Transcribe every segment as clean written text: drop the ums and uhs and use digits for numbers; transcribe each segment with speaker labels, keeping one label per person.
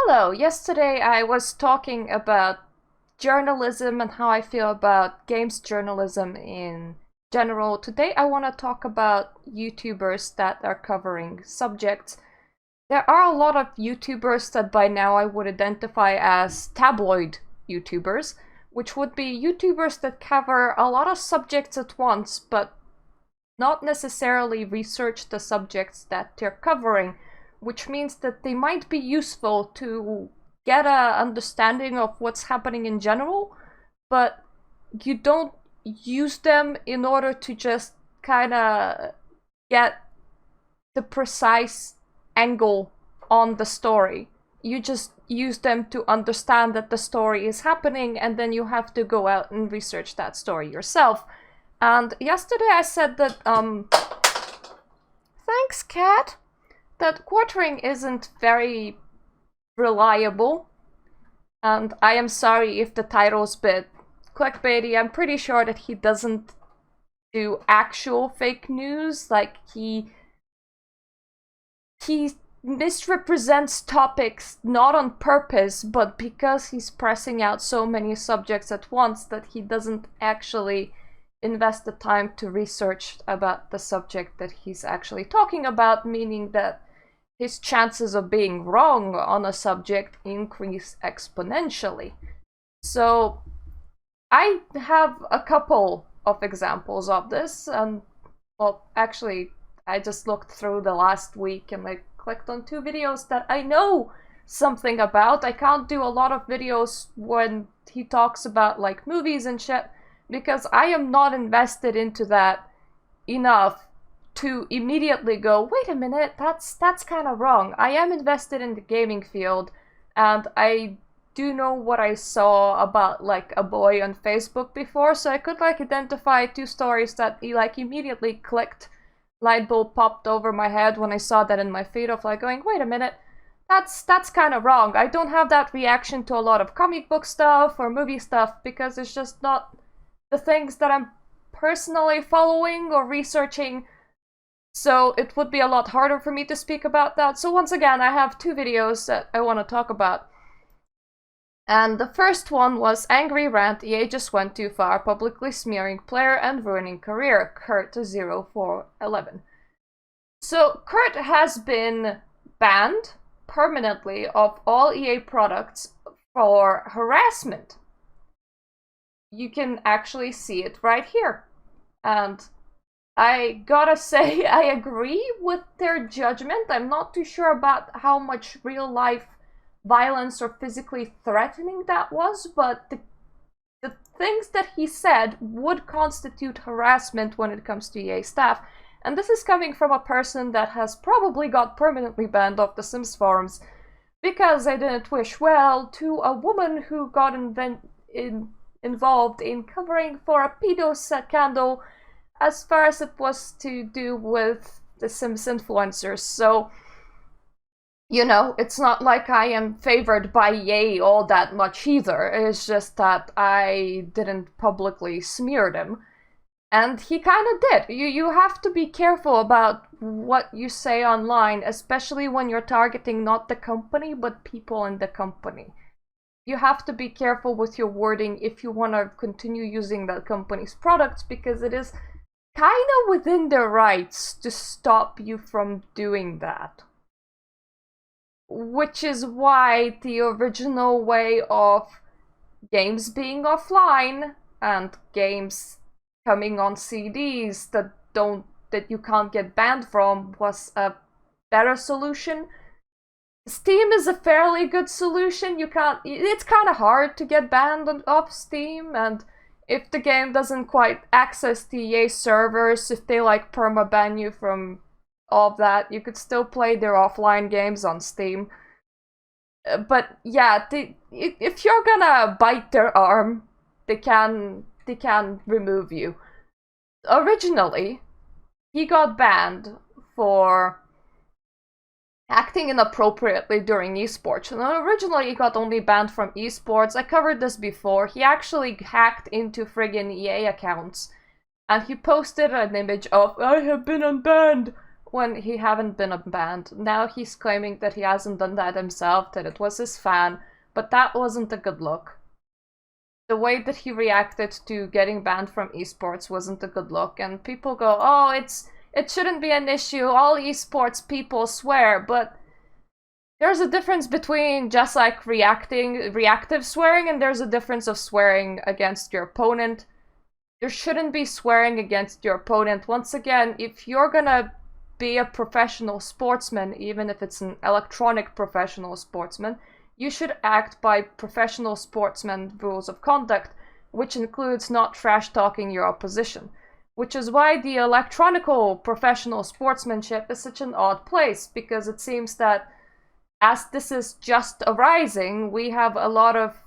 Speaker 1: Hello, yesterday I was talking about journalism and how I feel about games journalism in general. Today I want to talk about YouTubers that are covering subjects. There are a lot of YouTubers that by now I would identify as tabloid YouTubers, which would be YouTubers that cover a lot of subjects at once, but not necessarily research the subjects that they're covering, which means that they might be useful to get a understanding of what's happening in general, but you don't use them in order to just kind of get the precise angle on the story. You just use them to understand that the story is happening, and then you have to go out and research that story yourself. And yesterday I said that, thanks, cat, that quartering isn't very reliable. And I am sorry if the title's a bit clickbaity. I'm pretty sure that he doesn't do actual fake news. Like, he misrepresents topics not on purpose, but because he's pressing out so many subjects at once that he doesn't actually invest the time to research about the subject that he's actually talking about, meaning that his chances of being wrong on a subject increase exponentially. So I have a couple of examples of this, and well, actually I just looked through the last week and I clicked on two videos that I know something about. I can't do a lot of videos when he talks about like movies and shit, because I am not invested into that enough to immediately go, wait a minute, that's kind of wrong. I am invested in the gaming field, and I do know what I saw about like a boy on Facebook before, so I could like identify two stories that he like immediately clicked. Light bulb popped over my head when I saw that in my feed of like going, wait a minute, that's kind of wrong. I don't have that reaction to a lot of comic book stuff or movie stuff because it's just not the things that I'm personally following or researching, so it would be a lot harder for me to speak about that. So once again, I have two videos that I want to talk about. And the first one was Angry Rant, EA just went too far, publicly smearing player and ruining career, Kurt0411. So Kurt has been banned permanently of all EA products for harassment. You can actually see it right here. And I gotta say, I agree with their judgment. I'm not too sure about how much real life violence or physically threatening that was, but the things that he said would constitute harassment when it comes to EA staff. And this is coming from a person that has probably got permanently banned off the Sims forums because I didn't wish well to a woman who got involved in covering for a pedo scandal as far as it was to do with the Sims influencers. So, you know, it's not like I am favored by EA all that much either. It's just that I didn't publicly smear them. And he kind of did. You have to be careful about what you say online, especially when you're targeting not the company, but people in the company. You have to be careful with your wording if you want to continue using that company's products, because it is kind of within their rights to stop you from doing that. Which is why the original way of games being offline and games coming on CDs that you can't get banned from was a better solution. Steam is a fairly good solution. It's kind of hard to get banned off Steam, and if the game doesn't quite access the EA servers, if they like permaban you from all of that, you could still play their offline games on Steam. But yeah, if you're gonna bite their arm, they can remove you. Originally, he got banned for acting inappropriately during esports. And originally he got only banned from esports. I covered this before. He actually hacked into friggin' EA accounts and he posted an image of, I have been unbanned, when he haven't been banned. Now he's claiming that he hasn't done that himself, that it was his fan, but that wasn't a good look. The way that he reacted to getting banned from esports wasn't a good look, and people go, oh, it shouldn't be an issue, all esports people swear, but there's a difference between just like reactive swearing, and there's a difference of swearing against your opponent. There shouldn't be swearing against your opponent. Once again, if you're gonna be a professional sportsman, even if it's an electronic professional sportsman, you should act by professional sportsman rules of conduct, which includes not trash-talking your opposition. Which is why the electronical professional sportsmanship is such an odd place, because it seems that as this is just arising, we have a lot of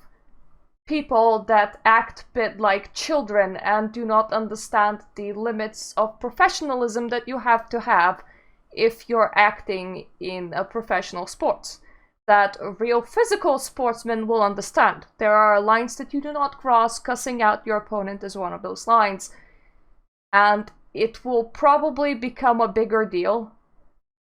Speaker 1: people that act a bit like children and do not understand the limits of professionalism that you have to have if you're acting in a professional sport. That a real physical sportsman will understand. There are lines that you do not cross. Cussing out your opponent is one of those lines. And it will probably become a bigger deal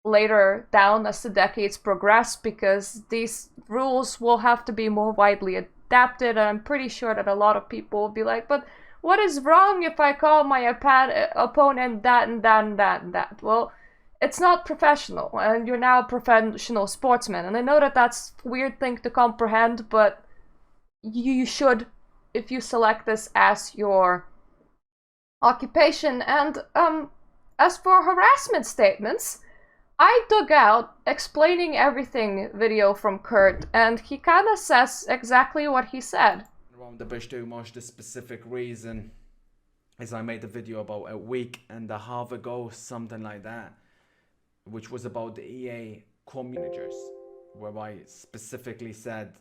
Speaker 1: later down as the decades progress, because these rules will have to be more widely adapted, and I'm pretty sure that a lot of people will be like, but what is wrong if I call my opponent that and that and that and that? Well, it's not professional, and you're now a professional sportsman, and I know that that's a weird thing to comprehend, but you should, if you select this as your occupation. And as for harassment statements, I dug out explaining everything video from Kurt, and he kind of says exactly what he said.
Speaker 2: Around the bush too much. The specific reason is I made a video about a week and a half ago, something like that, which was about the EA managers, where I specifically said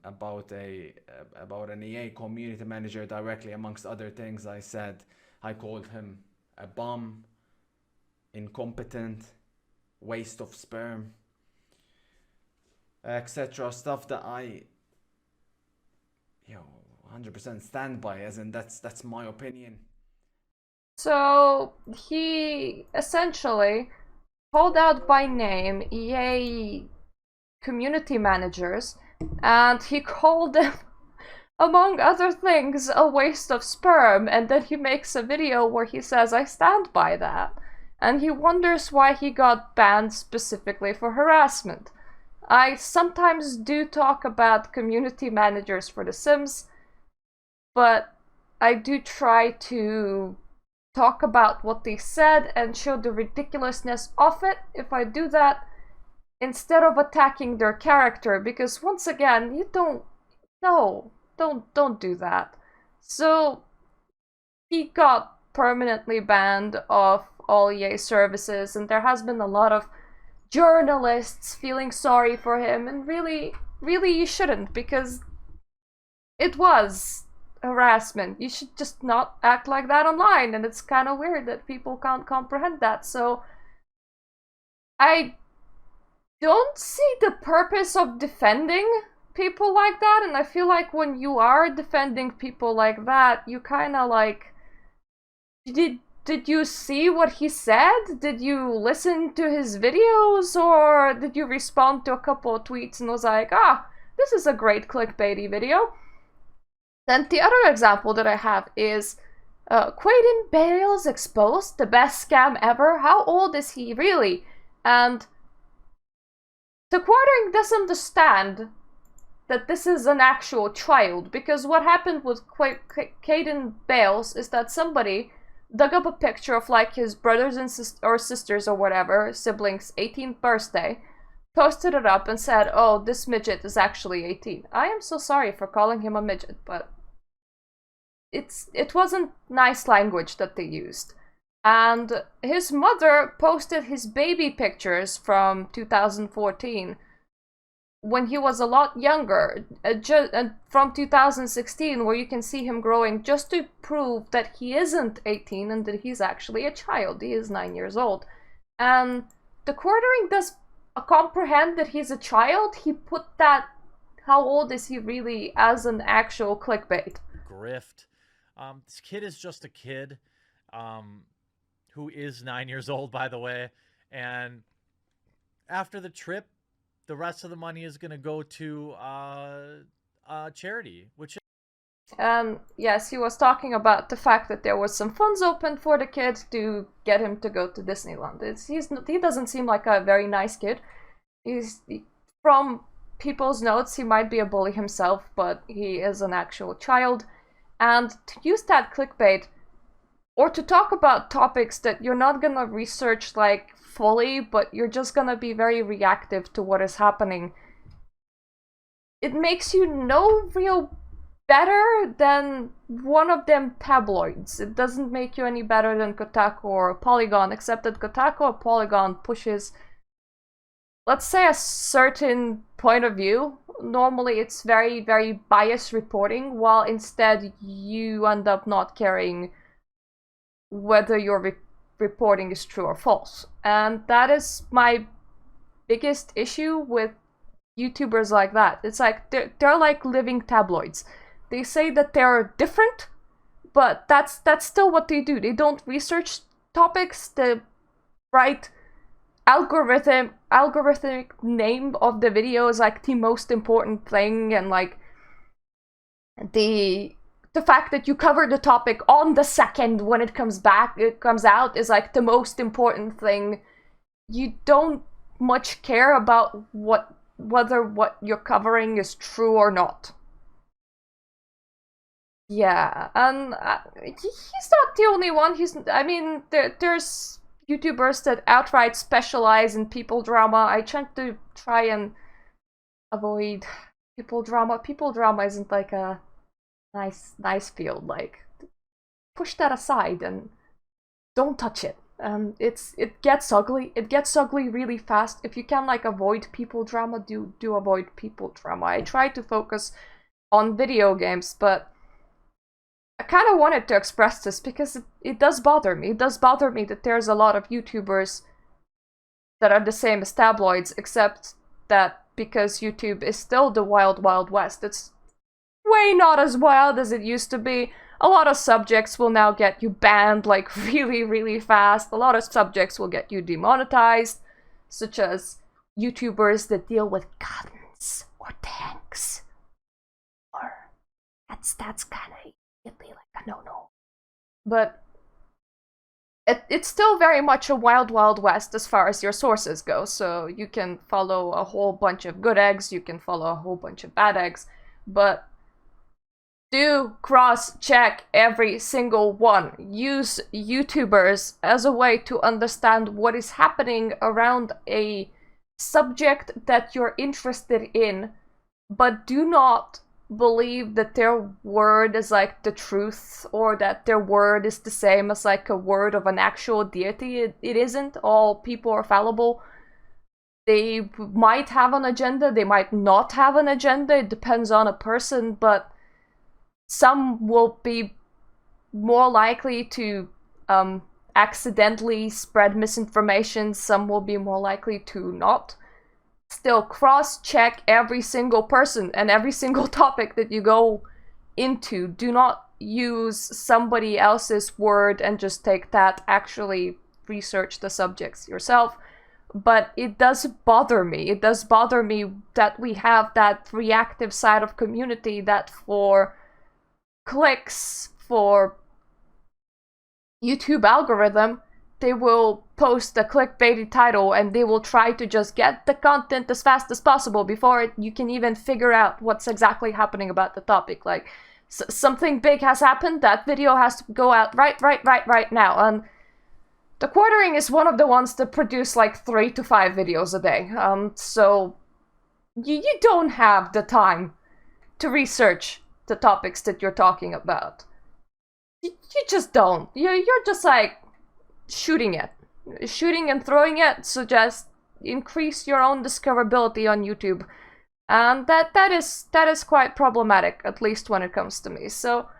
Speaker 2: about an EA community manager directly, amongst other things. I called him a bum, incompetent, waste of sperm, etc. Stuff that I 100% stand by, as in that's my opinion.
Speaker 1: So he essentially called out by name EA community managers, and he called them, among other things, a waste of sperm, and then he makes a video where he says, I stand by that. And he wonders why he got banned specifically for harassment. I sometimes do talk about community managers for The Sims, but I do try to talk about what they said and show the ridiculousness of it if I do that, instead of attacking their character, because once again, you don't do that. So he got permanently banned off all EA services, and there has been a lot of journalists feeling sorry for him, and really you shouldn't, because it was harassment. You should just not act like that online, and it's kind of weird that people can't comprehend that. So I don't see the purpose of defending people like that, and I feel like when you are defending people like that, you kind of like, did you see what he said? Did you listen to his videos, or did you respond to a couple of tweets and was like, this is a great clickbaity video? Then the other example that I have is Quaden Bales exposed, the best scam ever. How old is he really? And the Quartering doesn't understand that this is an actual child, because what happened with Quaden Bales is that somebody dug up a picture of like his brothers and sisters or whatever, siblings' 18th birthday, posted it up and said, oh, this midget is actually 18. I am so sorry for calling him a midget, but it wasn't nice language that they used. And his mother posted his baby pictures from 2014 when he was a lot younger, from 2016, where you can see him growing, just to prove that he isn't 18 and that he's actually a child. He is 9 years old. And the Quartering does comprehend that he's a child. He put that, how old is he really, as an actual clickbait.
Speaker 3: Grift. This kid is just a kid, who is 9 years old, by the way. And after the trip, the rest of the money is going to go to charity, which
Speaker 1: And yes, he was talking about the fact that there was some funds open for the kid to get him to go to Disneyland. He doesn't seem like a very nice kid. From people's notes, he might be a bully himself, but he is an actual child. And to use that clickbait, or to talk about topics that you're not gonna research like fully, but you're just gonna be very reactive to what is happening, it makes you no real better than one of them tabloids. It doesn't make you any better than Kotaku or Polygon, except that Kotaku or Polygon pushes, let's say, a certain point of view. Normally it's very, very biased reporting, while instead you end up not caring whether your reporting is true or false. And that is my biggest issue with YouTubers like that. It's like they're like living tabloids. They say that they're different, but that's still what they do. They don't research topics. The right algorithmic name of the video is like the most important thing, and like the fact that you cover the topic on the second when it comes out is like the most important thing. You don't much care about whether what you're covering is true or not. Yeah, and he's not the only one. I mean, there's YouTubers that outright specialize in people drama. I try and avoid people drama. People drama isn't like a nice field. Like, push that aside and don't touch it. It gets ugly. It gets ugly really fast. If you can like avoid people drama, do avoid people drama. I try to focus on video games, but I kind of wanted to express this because it does bother me. It does bother me that there's a lot of YouTubers that are the same as tabloids, except that because YouTube is still the wild, wild west, it's way not as wild as it used to be. A lot of subjects will now get you banned like really, really fast. A lot of subjects will get you demonetized, such as YouTubers that deal with guns or tanks. Or that's kind of like a no. But it's still very much a wild, wild west as far as your sources go. So you can follow a whole bunch of good eggs, you can follow a whole bunch of bad eggs, but do cross-check every single one. Use YouTubers as a way to understand what is happening around a subject that you're interested in, but do not believe that their word is like the truth, or that their word is the same as like a word of an actual deity. It isn't. All people are fallible. They might have an agenda, they might not have an agenda, it depends on a person, but some will be more likely to accidentally spread misinformation, some will be more likely to not. Still, cross-check every single person and every single topic that you go into. Do not use somebody else's word and just take that. Actually research the subjects yourself. But it does bother me. It does bother me that we have that reactive side of community that for clicks, for YouTube algorithm, they will post a clickbaity title and they will try to just get the content as fast as possible before you can even figure out what's exactly happening about the topic. Like, something big has happened, that video has to go out right now. And the Quartering is one of the ones that produce like 3 to 5 videos a day. So you don't have the time to research the topics that you're talking about. You just don't. You're just like shooting and throwing it, so just increase your own discoverability on YouTube. And that is quite problematic, at least when it comes to me. So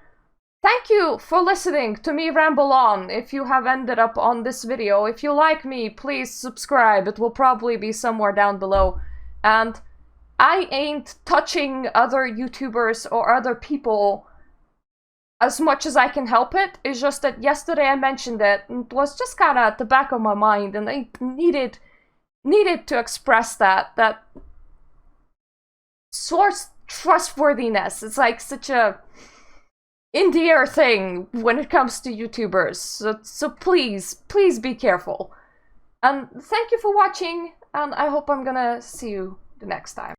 Speaker 1: thank you for listening to me ramble on. If you have ended up on this video, if you like me, please subscribe. It will probably be somewhere down below. And I ain't touching other YouTubers or other people as much as I can help it. It's just that yesterday I mentioned it, and it was just kind of at the back of my mind, and I needed to express that source trustworthiness. It's like such a in the air thing when it comes to YouTubers. So please be careful. And thank you for watching, and I hope I'm gonna see you the next time.